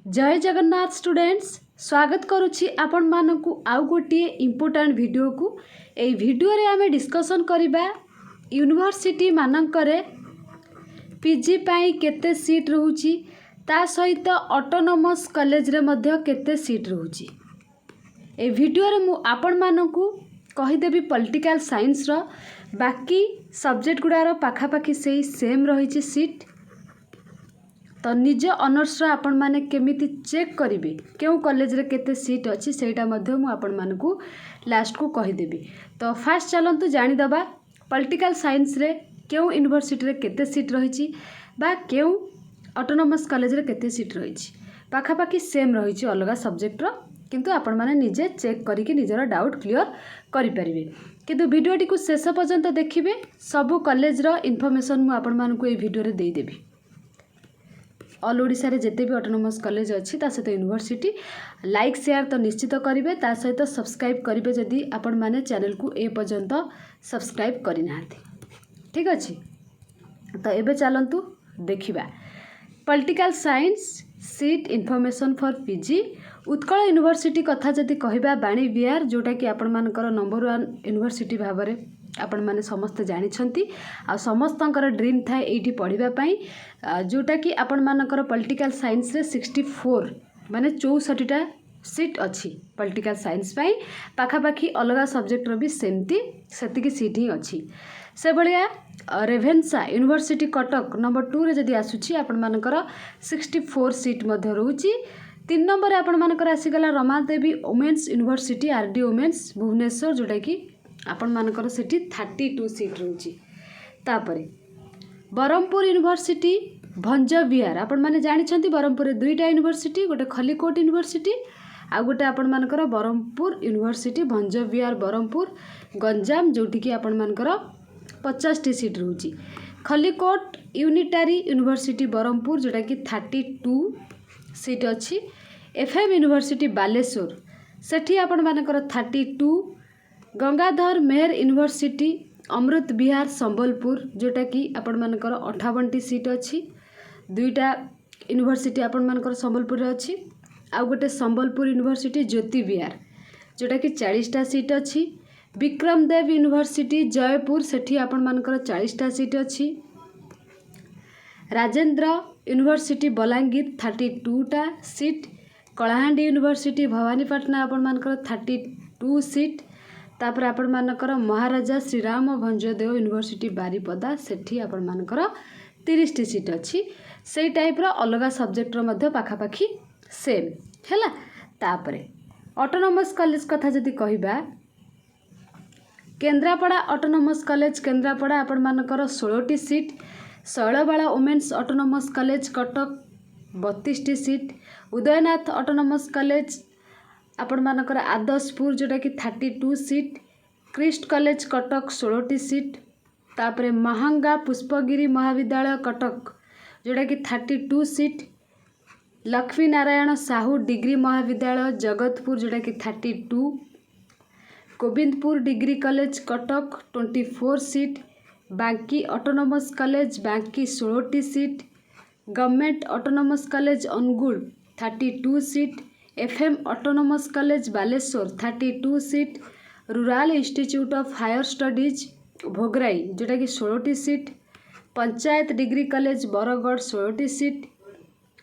जय जगन्नाथ स्टूडेंट्स स्वागत करुछि आपण मानकु आउ गोटे इम्पोर्टेंट वीडियो को ए वीडियो रे आमे डिस्कशन करिबा यूनिवर्सिटी मानकरे पीजी पाई केते सीट रहउछि ता सहित ऑटोनोमस कॉलेज रे मध्य केते सीट रहउछि। ए वीडियो रे मु आपण मानकु कहि देबी पॉलिटिकल साइंस रो बाकी सब्जेक्ट गुडार पाखा पाखी सेही सेम रहिछि सीट। तो निज ऑनर्स रो आपण माने केमिति चेक करिवे केउ कॉलेज रे केते सीट अछि सेटा मध्य मु आपण मानकु लास्ट को कहि देबी। तो फास्ट चलंतु जानि दबा पॉलिटिकल साइंस रे केउ यूनिवर्सिटी रे केते सीट रहिछि बा केउ ऑटोनोमस कॉलेज रे केते सीट रहिछि। पाखा पाखी सेम रहिछि अलगा सब्जेक्ट रो, किंतु आपण माने निजे चेक करिके निजर डाउट क्लियर करि परिबे। किंतु वीडियोटी को शेष पर्यंत देखिबे, सब कॉलेज रो इन्फॉर्मेशन मु आपण मानकु ए वीडियो रे देई देबी। ऑल ओडिशा रे जेते भी ऑटोनोमस कॉलेज अच्छी ता सहित यूनिवर्सिटी लाइक शेयर तो निश्चित करेंगे, ता सहित सब्सक्राइब करेंगे जदि आपण माने चैनल को ए पर्यंत सब्सक्राइब करना। ठीक अच्छे, तो एबे चलंतु देखिबा political science seat information for PG Utkal university कथा जदि कहबा बाणी विहार जोटा कि आपण मानकर नंबर 1 यूनिवर्सिटी भाबरे आपण माने समस्त जानिछंती आ समस्तंकर ड्रीम थाए एठी पढ़िबा पई जोटा कि आपण मानकर पॉलिटिकल साइंस रे 64 माने 64टा सीट अच्छी पॉलिटिकल साइंस पई। पाखा पाखी अलगा सब्जेक्ट रो भी सेमती सेतिकी सीट ही अच्छी। से भलिया रेभेन्सा यूनिवर्सिटी कटक नंबर 2 रे जदि आसुची आपण मानकर 64 सीट मध्ये रहउची। 3 नंबर आपण मानकर आसीगला Ramadevi women's university RD women's Bhubaneswar जोटा कि आपण मानकर सेठी 32 सीट रहउची। तापरे बरहमपुर यूनिवर्सिटी भंज विहार आपण माने जानिछंती बरहमपुर रे दुईटा यूनिवर्सिटी, गोटे खलीकोट यूनिवर्सिटी आ गोटे आपण मानकर बरहमपुर यूनिवर्सिटी भंज विहार बरहमपुर गंजाम जोटी कि आपण मानकर 50 टी सीट रहउची। खलीकोट यूनिटारी यूनिवर्सिटी बरहमपुर जोटा कि 32 सीट अच्छी। एफएम यूनिवर्सिटी बालेश्वर सेठी आपण मानकर 32। गंगाधर मेहर यूनिवर्सिटी अमृत विहार संबलपुर जोटा कि आपण मानकर 58 टी सीट अच्छी। दुईटा यूनिवर्सिटी आपण मानकर संबलपुर रे अच्छी। आ गोटे संबलपुर यूनिवर्सिटी ज्योति विहार जोटा कि 40टा सीट अच्छी। विक्रम देव यूनिवर्सिटी जयपुर सेठी आपण मानकर 40टा सीट अच्छी। राजेंद्र यूनिवर्सिटी बलांगीर 32टा सीट। कलाहांडी यूनिवर्सिटी भवानीपाटना आपण मानकर 32 सीट। तापर आपण मानकर महाराजा श्रीराम भंजदेव यूनिवर्सिटी बारीपदा सेठी आपण मानकर 30 टी सीट अच्छी। से टाइप रो अलगा सब्जेक्ट रो मध्य पाखा पाखी सेम हैला। तापरे ऑटोनोमस कॉलेज कथा जदि कहबा केन्द्रापड़ा ऑटोनोमस कॉलेज केन्द्रापड़ा आपण मानकर 16 टी seat. Shailabala women's autonomous college Cuttack 32 टी सीट। उदयनाथ ऑटोनोमस कॉलेज आपण मानकर आदर्शपुर जोटा कि 32 सीट। क्रिस्ट कॉलेज कटक 16 टी सीट। तापरे महांगा पुष्पगिरी महाविद्यालय कटक जोटा कि 32 सीट। लक्ष्मी नारायण साहू डिग्री महाविद्यालय जगतपुर जोटा कि 32। Gobindpur degree college Cuttack 24 seat. Banki autonomous college Banki 16 टी seat. Government autonomous college Angul 32 seat. FM autonomous college Baleshwar 32 seat. Rural institute of higher studies Bhograi जोटा कि 16 टी seat. Panchayat degree college Bargarh 16 टी seat.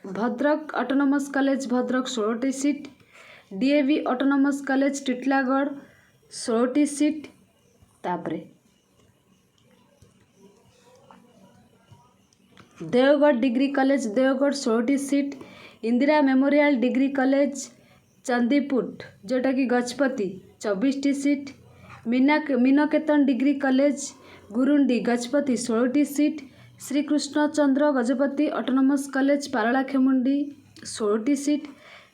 Bhadrak autonomous college Bhadrak 16 टी seat. DAV autonomous college Titlagarh 16 टी seat. तापरे देवगढ़ डिग्री कॉलेज देवगढ़ 16 टी seat. Indira memorial degree college Chandiput जोटा कि गजपति 24 टी seat. Minaketan degree college Gurandi Gajapati 16 टी seat. Shri Krishnachandra Gajapati autonomous college Paralakhemundi 16 टी seat.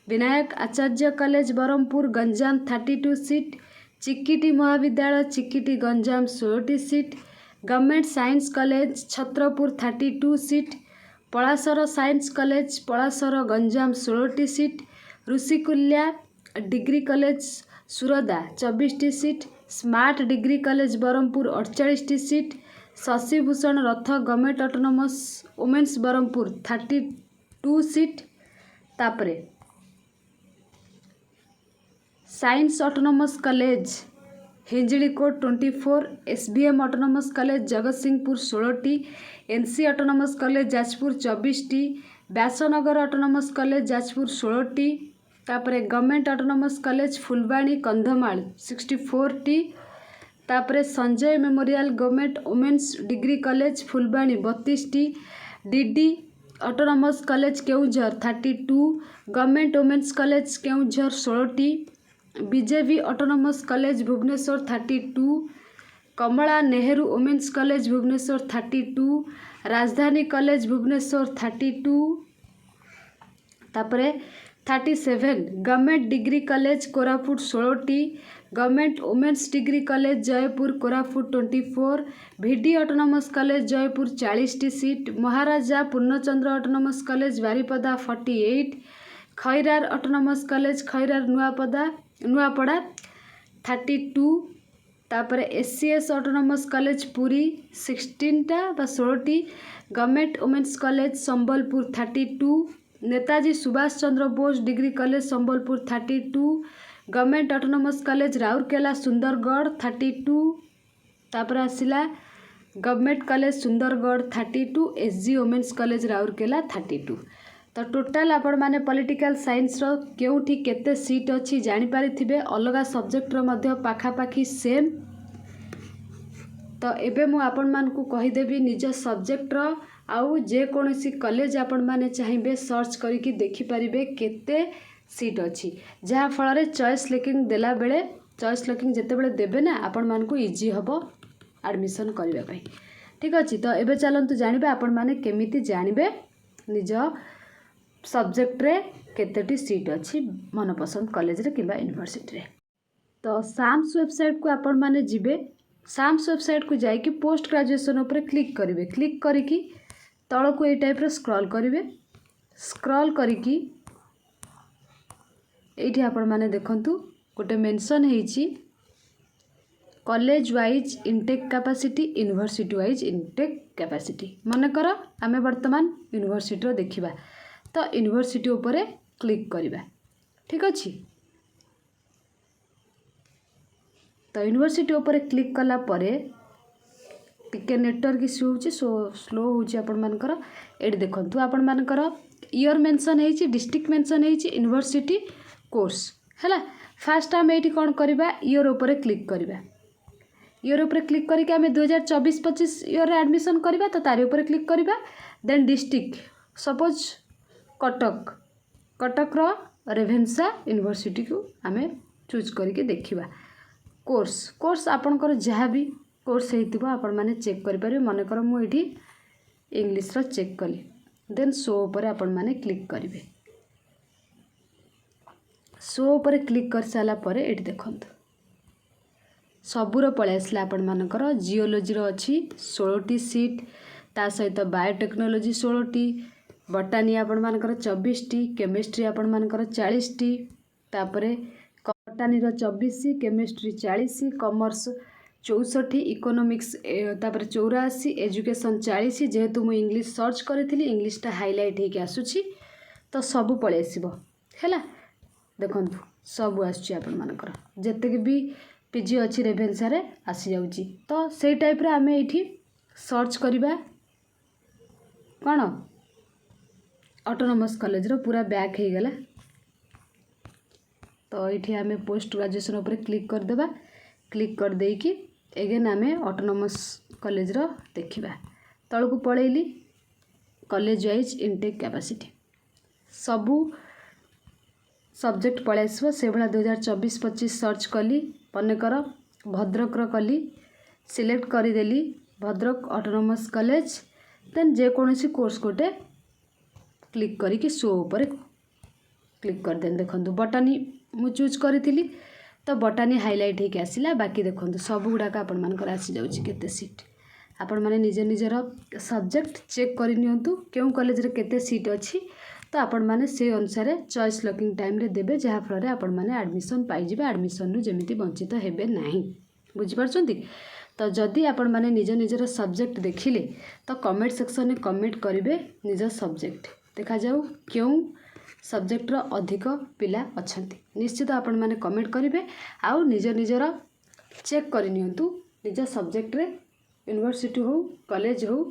Binayak Acharya college Berhampur Ganjam 32 seat. Chikiti Mahavidyalaya Chikiti Ganjam 16 टी seat. Government science college Chhatrapur 32 seat. Polasara science college Polasara Ganjam 16 टी seat. Rushikulya degree college Surada 24 टी seat. Smart degree college Berhampur 48 टी seat. Shashibhusan Rath government autonomous women's Berhampur 32 seat. तापरे science autonomous college Hinjilicut 24, SBM autonomous college Jagatsinghpur 16टी, NC autonomous college Jajpur 24टी, Vyasanagar autonomous college Jajpur 16टी, तापरे government autonomous college Phulbani Kandhamal 64टी, तापरे Sanjay memorial government women's degree college Phulbani 32टी, DD autonomous college Keonjhar 32, government women's college Keonjhar 16टी, BJV autonomous college Bhubaneswar 32, Kamala Nehru women's college Bhubaneswar 32, Rajdhani college Bhubaneswar 32, तापरे 37 government degree college Koraput 16टी, government women's degree college Jeypore Koraput 24, VD autonomous college Jeypore 40टी seat, Maharaja Purnachandra autonomous college Baripada 48, Khairar autonomous college Khariar Nuapada 32, तापरे SCS autonomous college Puri 16टी, government women's college Sambalpur 32, Netaji Subhash Chandra Bose degree college Sambalpur 32, government autonomous college Rourkela Sundargarh 32, तापर आसिला government college Sundargarh 32, SG women's college Rourkela 32। तो total आपण माने political science रो केउठी केते seat अछि जानि पारिथिबे, अलगा सब्जेक्ट रो मध्य पाखापाखी सेम। तो एबे मु आपण मान को कहि देबी निज सब्जेक्ट रो आउ जे कोनोसी कॉलेज आपण माने चाहिबे सर्च करिकि देखि परिबे केते सीट अछि, जहाँ फल चॉइस लॉकिंग देला बेले चॉइस लॉकिंग जेते बेले देबे ना आपण मान को इजी हबो एडमिशन करबा पई। ठीक अछि। तो एबे चलंतु जानिबे आपण माने केमिति जानिबे निज सब्जेक्ट रे केतेटी सीट अछि मनपसंद कॉलेज रे किबा यूनिवर्सिटी रे। तो साम्स वेबसाइट को आपण माने जिबे, साम्स वेबसाइट को जाई कि पोस्ट ग्रेजुएशन ऊपर क्लिक करिवे, क्लिक करिकि तळ को ए टाइप रे स्क्रॉल करिवे, स्क्रॉल करिकि एठी आपण माने देखंतु गोटे मेंशन हेछि college wise intake capacity, university wise intake capacity. मन कर आमे वर्तमान यूनिवर्सिटी रो देखिबा, तो यूनिवर्सिटी ऊपर क्लिक करिबा। ठीक अछि। तो यूनिवर्सिटी ऊपर क्लिक कला परे टिके नेटवर्क इश्यू होछि, सो स्लो होछि आपण मानकर। एडी देखंतु आपण मानकर ईयर मेंशन हेछि, डिस्ट्रिक्ट मेंशन हेछि, यूनिवर्सिटी कोर्स हैला। फास्ट आम ये कौन करवा ईयर ऊपर क्लिक करवा, ईयर ऊपर क्लिक करके आम 2024-25 ईयर एडमिशन करवा, तो तारी ऊपर क्लिक करवा। Then district suppose Cuttack, Cuttack रो रेभेन्सा यूनिवर्सिटी को आम चूज करके देखिबा। कोर्स कोर्स आपनकर जहाँ भी कोर्स हेतिबो आपण माने चेक करि परिबे। मन कर मु एठी इंग्लिश रो चेक कली, देन शो ऊपर आपण माने क्लिक करिवे। शो ऊपर क्लिक कर साला परे एठी देखंतु सबुर पळे आसला आपण मानकर। जियोलॉजी रो अछि 16टी सीट, ता सहित बायोटेक्नोलॉजी 16टी, बटानी आपण मानकर 24टी, केमिस्ट्री आपण मानकर 40टी, तापरे बटानी रो 24, केमिस्ट्री 40, कॉमर्स 64, इकोनॉमिक्स तापरे 84, एजुकेशन 40। जेहेतु मु इंग्लिश सर्च करथिली इंग्लिशटा हाइलाइट हेके आसुछि, तो सबु पळे आसीबो हैला। देखंतु सबु आसुछि आपण मानकर, जते के भी पीजी अच्छी रेभेन्सा रे आसी जाउची। तो सेई टाइप रे आमे एठी सर्च करिबा कोन ऑटोनोमस कॉलेज रो पूरा बैक हे गेला। तो एठी आमे पोस्ट ग्रेजुएशन ऊपर क्लिक कर देबा, क्लिक कर देई कि एगेन आमे ऑटोनोमस कॉलेज रो देखिबा। तळकु पळेली कॉलेज वाइज इनटेक कैपेसिटी सबु सब्जेक्ट पळे आसबो। से भला 2024-25 सर्च कली, पनेकर भद्रक रो कली, सिलेक्ट करी देली भद्रक ऑटोनोमस कॉलेज। देन जे कोनोसी कोर्स कोटे क्लिक करी कि शो ऊपर क्लिक कर देन। देखंतु बटानी मु चूज करथिली, तो बटानी हाइलाइट हेके आसिला। बाकी देखंतु सब गुडाक आपण मानकर आसी जाउची केते सीट। आपण माने निजे निजर सब्जेक्ट चेक करि नियंतु केउ कॉलेज रे केते सीट अछि, तो आपण माने से अनुसार चॉइस लॉकिंग टाइम रे देबे, जहाँ फल आपण माने एडमिशन पाई जिबे, एडमिशन नु जेमिति वंचित हेबे नाही। बुझि पारछंती। तो जदि आपण माने निज निजर सब्जेक्ट देखिले, तो कमेंट सेक्शन में कमेंट करिवे निज सब्जेक्ट। देखा जाऊ क्यों सब्जेक्टर अधिक पिला अछंती निश्चित आपण माने कमेंट करेंगे आउ निजर चेक करनी निज सब्जेक्ट रे यूनिवर्सिटी हो कॉलेज हो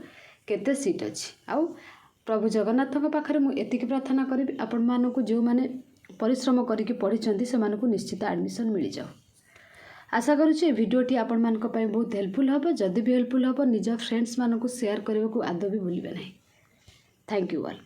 केते सीट अच्छी आउ प्रभु जगन्नाथ पाखे मुझे एतिक प्रार्थना करी आपण मानक जो माने परिश्रम करके पढ़ी से निश्चित एडमिशन मिल जाओ। आशा करुँचे भिडियोटी आपण मानक बहुत हेल्पफुल हम जदि भी हेल्पफुल हम निज फ्रेंड्स मानक शेयर करने को आदौ भी भूलिए ना। Thank you all.